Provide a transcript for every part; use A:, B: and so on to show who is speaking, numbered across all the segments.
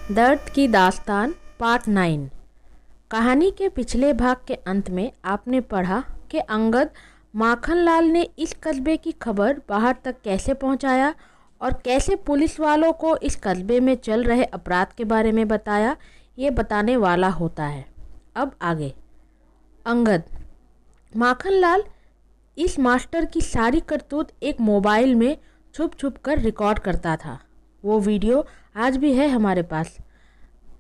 A: दर्द की दास्तान पार्ट 9। कहानी के पिछले भाग के अंत में आपने पढ़ा कि अंगद माखनलाल ने इस कस्बे की खबर बाहर तक कैसे पहुंचाया और कैसे पुलिस वालों को इस कस्बे में चल रहे अपराध के बारे में बताया, ये बताने वाला होता है। अब आगे। अंगद माखनलाल इस मास्टर की सारी करतूत एक मोबाइल में छुप छुप कर रिकॉर्ड करता था। वो वीडियो आज भी है हमारे पास।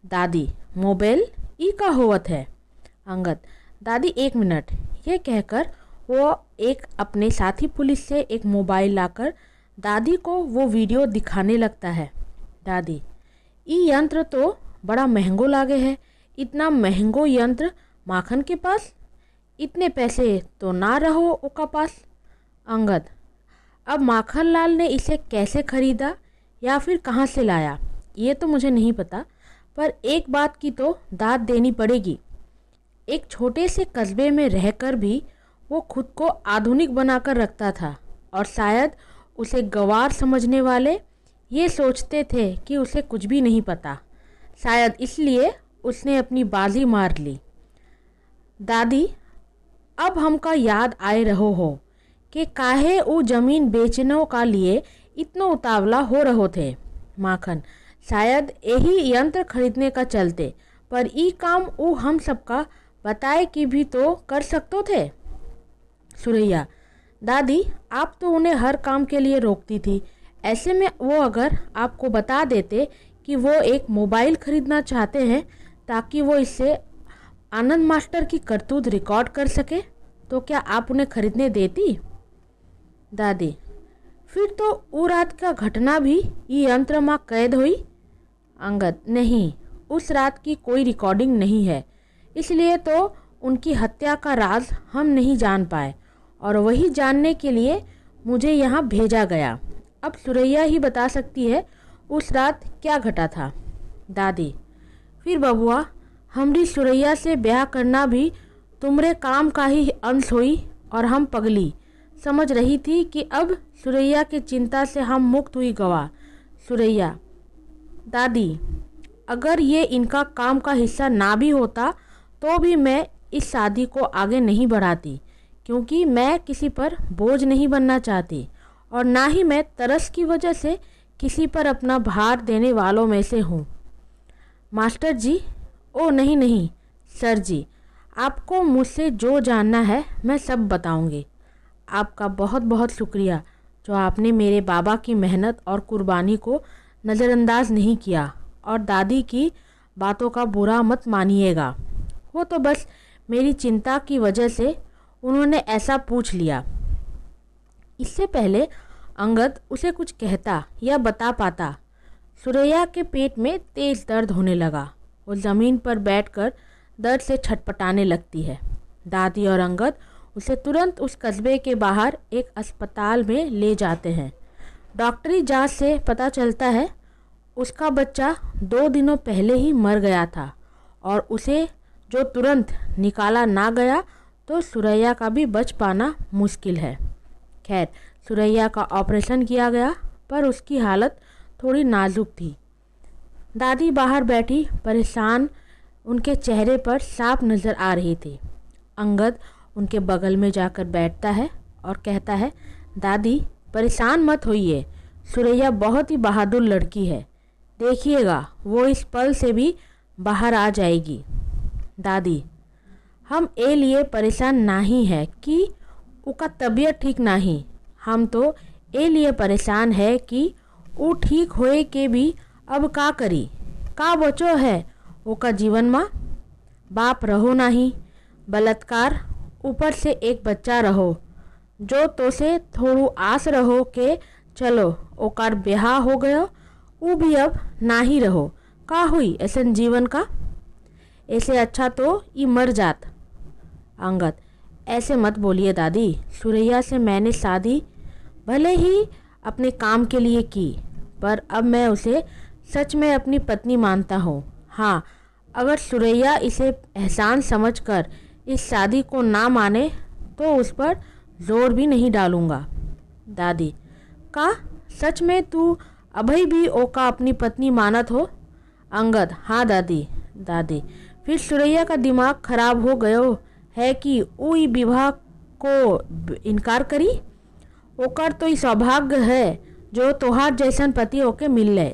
A: दादी मोबाइल ई का होवत है। अंगद दादी 1 मिनट। ये कहकर वो एक अपने साथी पुलिस से एक मोबाइल लाकर दादी को वो वीडियो दिखाने लगता है। दादी ई यंत्र तो बड़ा महंगो लागे है। इतना महंगो यंत्र माखन के पास? इतने पैसे तो ना रहो ओका पास। अंगद अब माखनलाल ने इसे कैसे खरीदा या फिर कहाँ से लाया ये तो मुझे नहीं पता, पर एक बात की तो दाद देनी पड़ेगी। एक छोटे से कस्बे में रहकर भी वो खुद को आधुनिक बनाकर रखता था और शायद उसे गंवार समझने वाले ये सोचते थे कि उसे कुछ भी नहीं पता। शायद इसलिए उसने अपनी बाजी मार ली। दादी अब हमका याद आए रहो हो कि काहे वो जमीन बेचने का लिए इतना उतावला हो रहो थे। माखन शायद यही यंत्र खरीदने का चलते, पर ई काम वो हम सबका बताए कि भी तो कर सकते थे। सुरैया दादी आप तो उन्हें हर काम के लिए रोकती थी, ऐसे में वो अगर आपको बता देते कि वो एक मोबाइल खरीदना चाहते हैं ताकि वो इससे आनंद मास्टर की करतूत रिकॉर्ड कर सके, तो क्या आप उन्हें खरीदने देती? दादी फिर तो वो रात का घटना भी ये यंत्र में कैद हुई। अंगद नहीं, उस रात की कोई रिकॉर्डिंग नहीं है, इसलिए तो उनकी हत्या का राज हम नहीं जान पाए और वही जानने के लिए मुझे यहाँ भेजा गया। अब सुरैया ही बता सकती है उस रात क्या घटा था। दादी फिर बबुआ हमारी सुरैया से ब्याह करना भी तुमरे काम का ही अंश हुई और हम पगली समझ रही थी कि अब सुरैया की चिंता से हम मुक्त हुई गवा। सुरैया दादी अगर ये इनका काम का हिस्सा ना भी होता तो भी मैं इस शादी को आगे नहीं बढ़ाती, क्योंकि मैं किसी पर बोझ नहीं बनना चाहती और ना ही मैं तरस की वजह से किसी पर अपना भार देने वालों में से हूँ। मास्टर जी ओ नहीं सर जी, आपको मुझसे जो जानना है मैं सब बताऊंगी। आपका बहुत बहुत शुक्रिया जो आपने मेरे बाबा की मेहनत और कुर्बानी को नज़रअंदाज नहीं किया, और दादी की बातों का बुरा मत मानिएगा। वो तो बस मेरी चिंता की वजह से उन्होंने ऐसा पूछ लिया। इससे पहले अंगद उसे कुछ कहता या बता पाता, सुरैया के पेट में तेज दर्द होने लगा। वो ज़मीन पर बैठकर दर्द से छटपटाने लगती है। दादी और अंगद उसे तुरंत उस कस्बे के बाहर एक अस्पताल में ले जाते हैं। डॉक्टरी जांच से पता चलता है उसका बच्चा 2 दिनों पहले ही मर गया था और उसे जो तुरंत निकाला ना गया तो सुरैया का भी बच पाना मुश्किल है। खैर सुरैया का ऑपरेशन किया गया, पर उसकी हालत थोड़ी नाजुक थी। दादी बाहर बैठी परेशान उनके चेहरे पर साफ नज़र आ रही थी। अंगद उनके बगल में जाकर बैठता है और कहता है, दादी परेशान मत होइए, सुरैया बहुत ही बहादुर लड़की है, देखिएगा वो इस पल से भी बाहर आ जाएगी। दादी हम ए लिए परेशान नहीं है कि उसका तबीयत ठीक नहीं, हम तो ए लिए परेशान है कि वो ठीक होए के भी अब का करी, का बचो है ओका जीवन में। बाप रहो नहीं, बलात्कार, ऊपर से एक बच्चा रहो जो तो से थोड़ू आस रहो के चलो ओकार ब्याह हो गयो, वो भी अब ना ही रहो, का हुई ऐसन जीवन का, ऐसे अच्छा तो ये मर जात। अंगद ऐसे मत बोलिए दादी, सुरैया से मैंने शादी भले ही अपने काम के लिए की, पर अब मैं उसे सच में अपनी पत्नी मानता हूँ। हाँ अगर सुरैया इसे एहसान समझकर इस शादी को ना माने तो उस पर जोर भी नहीं डालूँगा। दादी का सच में तू अभी भी ओका अपनी पत्नी मानत हो? अंगद, हाँ दादी। दादी, फिर सुरैया का दिमाग खराब हो गयो है कि उई विवाह को इनकार करी। ओकर तो सौभाग्य है जो तोहार जैसन पति होके मिल ले।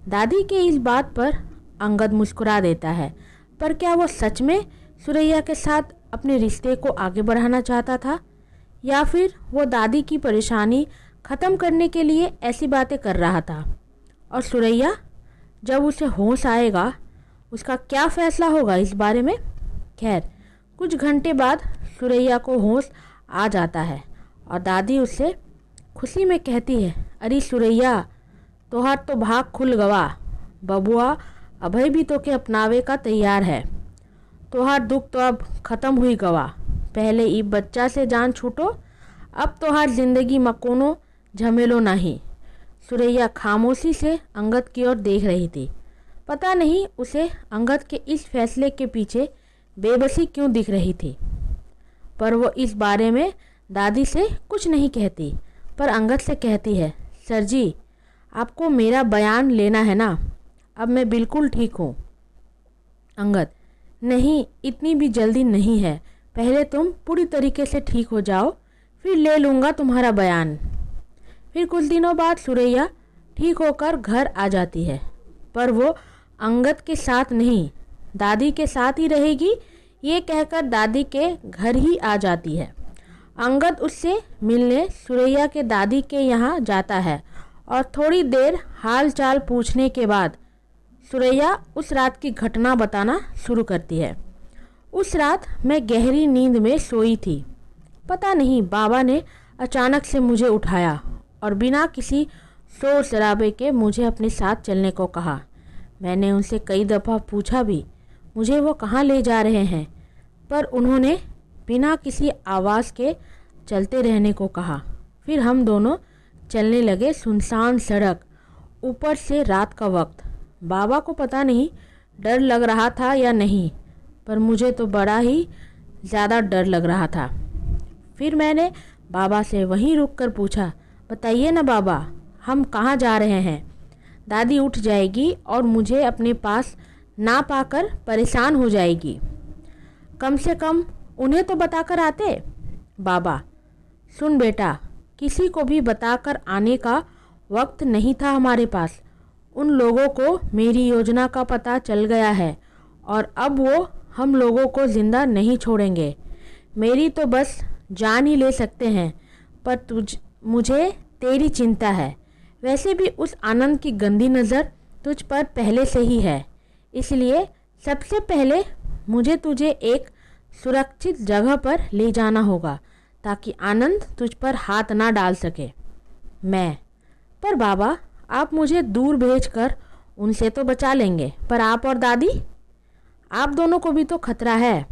A: दादी के इस बात पर अंगद मुस्कुरा देता है, पर क्या वो सच में सुरैया के साथ अपने रिश्ते को आगे बढ़ाना चाहता था, या फिर वो दादी की परेशानी ख़त्म करने के लिए ऐसी बातें कर रहा था। और सुरैया, जब उसे होश आएगा उसका क्या फ़ैसला होगा इस बारे में। खैर, कुछ घंटे बाद सुरैया को होश आ जाता है और दादी उससे खुशी में कहती है, अरे सुरैया, तोहार तो भाग खुल गवा। बबुआ अभय भी तो के अपनावे का तैयार है। तोहार दुख तो अब ख़त्म हुई गवा। पहले ई बच्चा से जान छूटो, अब तोहार जिंदगी में कोनो झमेलो नहीं। सुरैया खामोशी से अंगद की ओर देख रही थी। पता नहीं उसे अंगद के इस फैसले के पीछे बेबसी क्यों दिख रही थी, पर वो इस बारे में दादी से कुछ नहीं कहती, पर अंगद से कहती है, सर जी, आपको मेरा बयान लेना है ना? अब मैं बिल्कुल ठीक हूँ। अंगद, नहीं, इतनी भी जल्दी नहीं है। पहले तुम पूरी तरीके से ठीक हो जाओ, फिर ले लूँगा तुम्हारा बयान। फिर कुछ दिनों बाद सुरैया ठीक होकर घर आ जाती है, पर वो अंगद के साथ नहीं, दादी के साथ ही रहेगी, ये कहकर दादी के घर ही आ जाती है। अंगद उससे मिलने सुरैया के दादी के यहाँ जाता है और थोड़ी देर हाल चाल पूछने के बाद सुरैया उस रात की घटना बताना शुरू करती है। उस रात मैं गहरी नींद में सोई थी। पता नहीं बाबा ने अचानक से मुझे उठाया और बिना किसी शोर शराबे के मुझे अपने साथ चलने को कहा। मैंने उनसे कई दफ़ा पूछा भी मुझे वो कहाँ ले जा रहे हैं, पर उन्होंने बिना किसी आवाज़ के चलते रहने को कहा। फिर हम दोनों चलने लगे सुनसान सड़क, ऊपर से रात का वक्त। बाबा को पता नहीं डर लग रहा था या नहीं, पर मुझे तो बड़ा ही ज़्यादा डर लग रहा था। फिर मैंने बाबा से वहीं रुककर पूछा, बताइए ना बाबा, हम कहाँ जा रहे हैं? दादी उठ जाएगी और मुझे अपने पास ना पाकर परेशान हो जाएगी। कम से कम उन्हें तो बताकर आते। बाबा, सुन बेटा, किसी को भी बताकर आने का वक्त नहीं था हमारे पास। उन लोगों को मेरी योजना का पता चल गया है और अब वो हम लोगों को ज़िंदा नहीं छोड़ेंगे। मेरी तो बस जान ही ले सकते हैं, पर मुझे तेरी चिंता है। वैसे भी उस आनंद की गंदी नज़र तुझ पर पहले से ही है, इसलिए सबसे पहले मुझे तुझे एक सुरक्षित जगह पर ले जाना होगा ताकि आनंद तुझ पर हाथ ना डाल सके। पर बाबा, आप मुझे दूर भेजकर उनसे तो बचा लेंगे, पर आप और दादी, आप दोनों को भी तो खतरा है।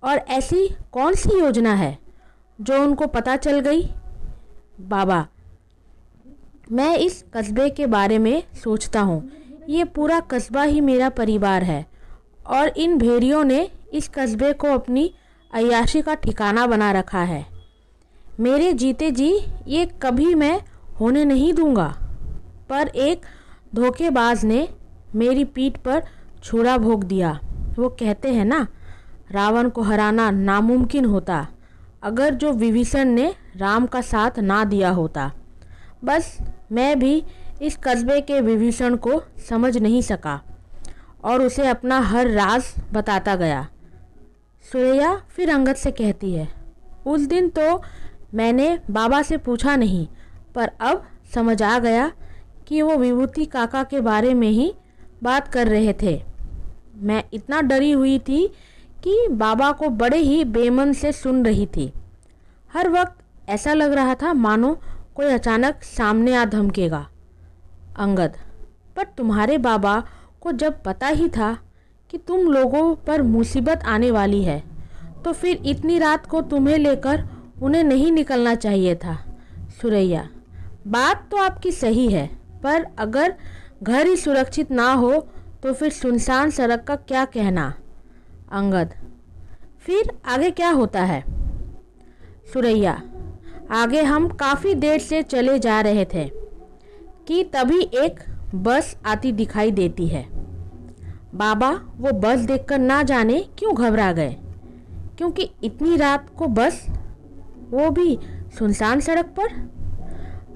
A: और ऐसी कौन सी योजना है जो उनको पता चल गई? बाबा, मैं इस कस्बे के बारे में सोचता हूँ। ये पूरा कस्बा ही मेरा परिवार है और इन भेड़ियों ने इस कस्बे को अपनी अय्याशी का ठिकाना बना रखा है। मेरे जीते जी ये कभी मैं होने नहीं दूंगा। पर एक धोखेबाज ने मेरी पीठ पर छुरा भोंक दिया। वो कहते हैं ना, रावण को हराना नामुमकिन होता अगर जो विभीषण ने राम का साथ ना दिया होता। बस मैं भी इस कस्बे के विभीषण को समझ नहीं सका और उसे अपना हर राज बताता गया। सुरैया फिर अंगद से कहती है, उस दिन तो मैंने बाबा से पूछा नहीं, पर अब समझ आ गया कि वो विभूति काका के बारे में ही बात कर रहे थे। मैं इतना डरी हुई थी कि बाबा को बड़े ही बेमन से सुन रही थी। हर वक्त ऐसा लग रहा था मानो कोई अचानक सामने आ धमकेगा। अंगद, पर तुम्हारे बाबा को जब पता ही था कि तुम लोगों पर मुसीबत आने वाली है, तो फिर इतनी रात को तुम्हें लेकर उन्हें नहीं निकलना चाहिए था। सुरैया, बात तो आपकी सही है, पर अगर घर ही सुरक्षित ना हो तो फिर सुनसान सड़क का क्या कहना। अंगद, फिर आगे क्या होता है? सुरैया, आगे हम काफ़ी देर से चले जा रहे थे कि तभी एक बस आती दिखाई देती है। बाबा वो बस देखकर ना जाने क्यों घबरा गए, क्योंकि इतनी रात को बस, वो भी सुनसान सड़क पर।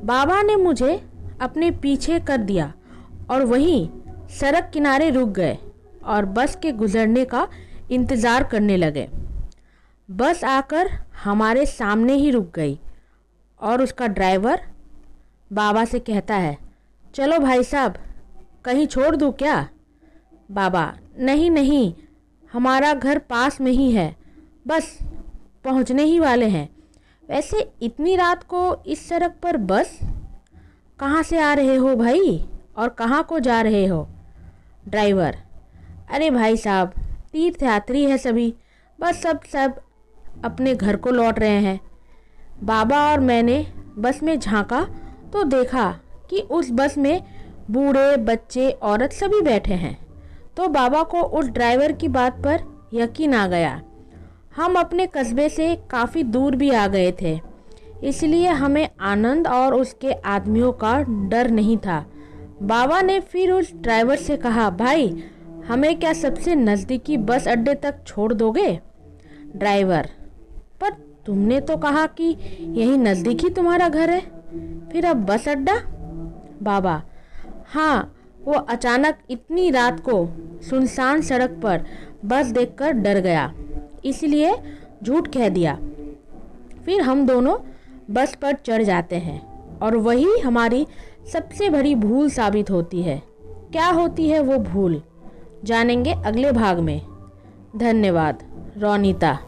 A: बाबा ने मुझे अपने पीछे कर दिया और वहीं सड़क किनारे रुक गए और बस के गुजरने का इंतज़ार करने लगे। बस आकर हमारे सामने ही रुक गई और उसका ड्राइवर बाबा से कहता है, चलो भाई साहब, कहीं छोड़ दूँ क्या? बाबा, नहीं नहीं, हमारा घर पास में ही है, बस पहुंचने ही वाले हैं। वैसे इतनी रात को इस सड़क पर बस? कहाँ से आ रहे हो भाई और कहाँ को जा रहे हो? ड्राइवर, अरे भाई साहब, तीर्थयात्री है सभी, बस सब अपने घर को लौट रहे हैं। बाबा और मैंने बस में झांका तो देखा कि उस बस में बूढ़े बच्चे औरत सभी बैठे हैं। तो बाबा को उस ड्राइवर की बात पर यकीन आ गया। हम अपने कस्बे से काफ़ी दूर भी आ गए थे, इसलिए हमें आनंद और उसके आदमियों का डर नहीं था। बाबा ने फिर उस ड्राइवर से कहा, भाई हमें क्या सबसे नज़दीकी बस अड्डे तक छोड़ दोगे? ड्राइवर, पर तुमने तो कहा कि यही नज़दीक ही तुम्हारा घर है, फिर अब बस अड्डा? बाबा, हाँ, वो अचानक इतनी रात को सुनसान सड़क पर बस देखकर डर गया, इसलिए झूठ कह दिया। फिर हम दोनों बस पर चढ़ जाते हैं और वही हमारी सबसे बड़ी भूल साबित होती है। क्या होती है वो भूल, जानेंगे अगले भाग में। धन्यवाद। रोनीता।